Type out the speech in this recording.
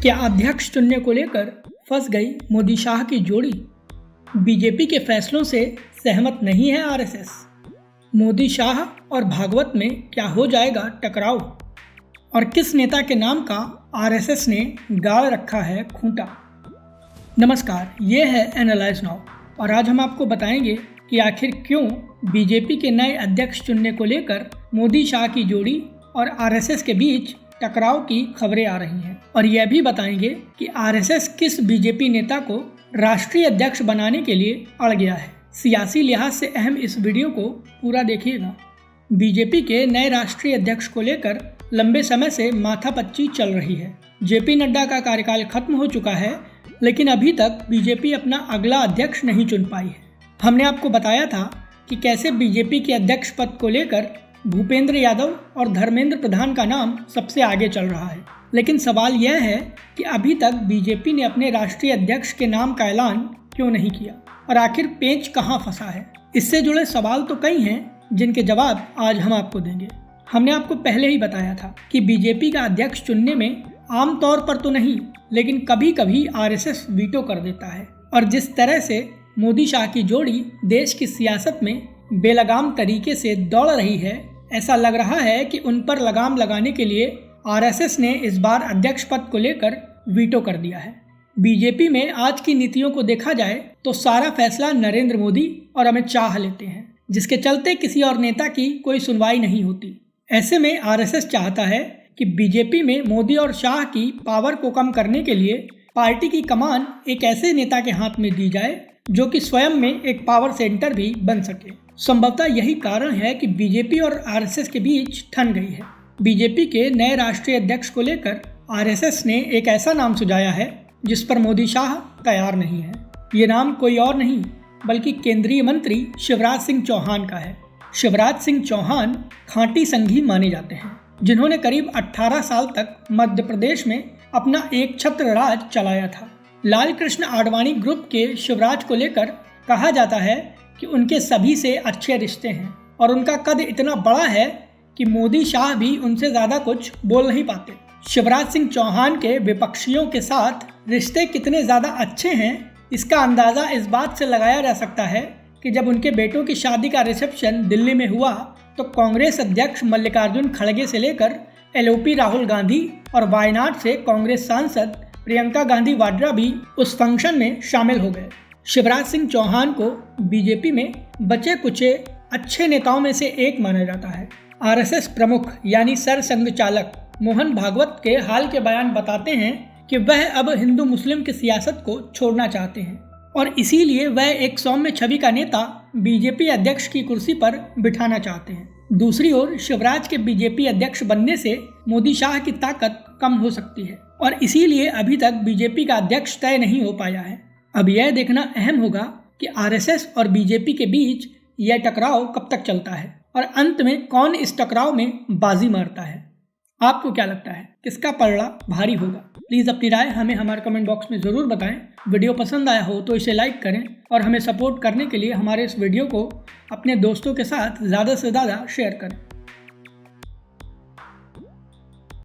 क्या अध्यक्ष चुनने को लेकर फंस गई मोदी शाह की जोड़ी? बीजेपी के फैसलों से सहमत नहीं है आरएसएस। मोदी शाह और भागवत में क्या हो जाएगा टकराव? और किस नेता के नाम का आरएसएस ने गाड़ रखा है खूंटा? नमस्कार, ये है एनालाइज नाउ और आज हम आपको बताएंगे कि आखिर क्यों बीजेपी के नए अध्यक्ष चुनने को लेकर मोदी शाह की जोड़ी और आरएसएस के बीच टकराव की खबरें आ रही हैं, और यह भी बताएंगे कि आरएसएस किस बीजेपी नेता को राष्ट्रीय अध्यक्ष बनाने के लिए अड़ गया है। सियासी लिहाज से अहम इस वीडियो को पूरा देखिएगा। बीजेपी के नए राष्ट्रीय अध्यक्ष को लेकर लंबे समय से माथापच्ची चल रही है। जेपी नड्डा का कार्यकाल खत्म हो चुका है, लेकिन अभी तक बीजेपी अपना अगला अध्यक्ष नहीं चुन पाई है। हमने आपको बताया था कि कैसे बीजेपी के अध्यक्ष पद को लेकर भूपेंद्र यादव और धर्मेंद्र प्रधान का नाम सबसे आगे चल रहा है, लेकिन सवाल यह है कि अभी तक बीजेपी ने अपने राष्ट्रीय अध्यक्ष के नाम का ऐलान क्यों नहीं किया और आखिर पेंच कहां फंसा है। इससे जुड़े सवाल तो कई हैं, जिनके जवाब आज हम आपको देंगे। हमने आपको पहले ही बताया था कि बीजेपी का अध्यक्ष चुनने में आमतौर पर तो नहीं, लेकिन कभी कभी आरएसएस वीटो कर देता है। और जिस तरह से मोदी शाह की जोड़ी देश की सियासत में बेलगाम तरीके से दौड़ रही है, ऐसा लग रहा है कि उन पर लगाम लगाने के लिए आरएसएस ने इस बार अध्यक्ष पद को लेकर वीटो कर दिया है। बीजेपी में आज की नीतियों को देखा जाए तो सारा फैसला नरेंद्र मोदी और अमित शाह लेते हैं, जिसके चलते किसी और नेता की कोई सुनवाई नहीं होती। ऐसे में आरएसएस चाहता है कि बीजेपी में मोदी और शाह की पावर को कम करने के लिए पार्टी की कमान एक ऐसे नेता के हाथ में दी जाए जो कि स्वयं में एक पावर सेंटर भी बन सके। संभवतः यही कारण है कि बीजेपी और आरएसएस के बीच ठन गई है। बीजेपी के नए राष्ट्रीय अध्यक्ष को लेकर आरएसएस ने एक ऐसा नाम सुझाया है जिस पर मोदी शाह तैयार नहीं है। ये नाम कोई और नहीं बल्कि केंद्रीय मंत्री शिवराज सिंह चौहान का है। शिवराज सिंह चौहान खांटी संघी माने जाते हैं, जिन्होंने करीब 18 साल तक मध्य प्रदेश में अपना एक छत्र राज चलाया था। लाल कृष्ण आडवाणी ग्रुप के शिवराज को लेकर कहा जाता है कि उनके सभी से अच्छे रिश्ते हैं और उनका कद इतना बड़ा है कि मोदी शाह भी उनसे ज़्यादा कुछ बोल नहीं पाते। शिवराज सिंह चौहान के विपक्षियों के साथ रिश्ते कितने ज़्यादा अच्छे हैं, इसका अंदाज़ा इस बात से लगाया जा सकता है कि जब उनके बेटों की शादी का रिसेप्शन दिल्ली में हुआ तो कांग्रेस अध्यक्ष मल्लिकार्जुन खड़गे से लेकर एलओपी राहुल गांधी और वायनाड से कांग्रेस सांसद प्रियंका गांधी वाड्रा भी उस फंक्शन में शामिल हो गए। शिवराज सिंह चौहान को बीजेपी में बचे कुचे अच्छे नेताओं में से एक माना जाता है। आरएसएस प्रमुख यानी सरसंघ चालक मोहन भागवत के हाल के बयान बताते हैं कि वह अब हिंदू मुस्लिम की सियासत को छोड़ना चाहते हैं और इसीलिए वह एक सौम्य छवि का नेता बीजेपी अध्यक्ष की कुर्सी पर बिठाना चाहते हैं। दूसरी ओर शिवराज के बीजेपी अध्यक्ष बनने से मोदी शाह की ताकत कम हो सकती है और इसीलिए अभी तक बीजेपी का अध्यक्ष तय नहीं हो पाया है। अब यह देखना अहम होगा कि आरएसएस और बीजेपी के बीच यह टकराव कब तक चलता है और अंत में कौन इस टकराव में बाजी मारता है। आपको क्या लगता है, किसका पलड़ा भारी होगा? प्लीज़ अपनी राय हमें हमारे कमेंट बॉक्स में ज़रूर बताएं। वीडियो पसंद आया हो तो इसे लाइक करें और हमें सपोर्ट करने के लिए हमारे इस वीडियो को अपने दोस्तों के साथ ज़्यादा से ज़्यादा शेयर करें।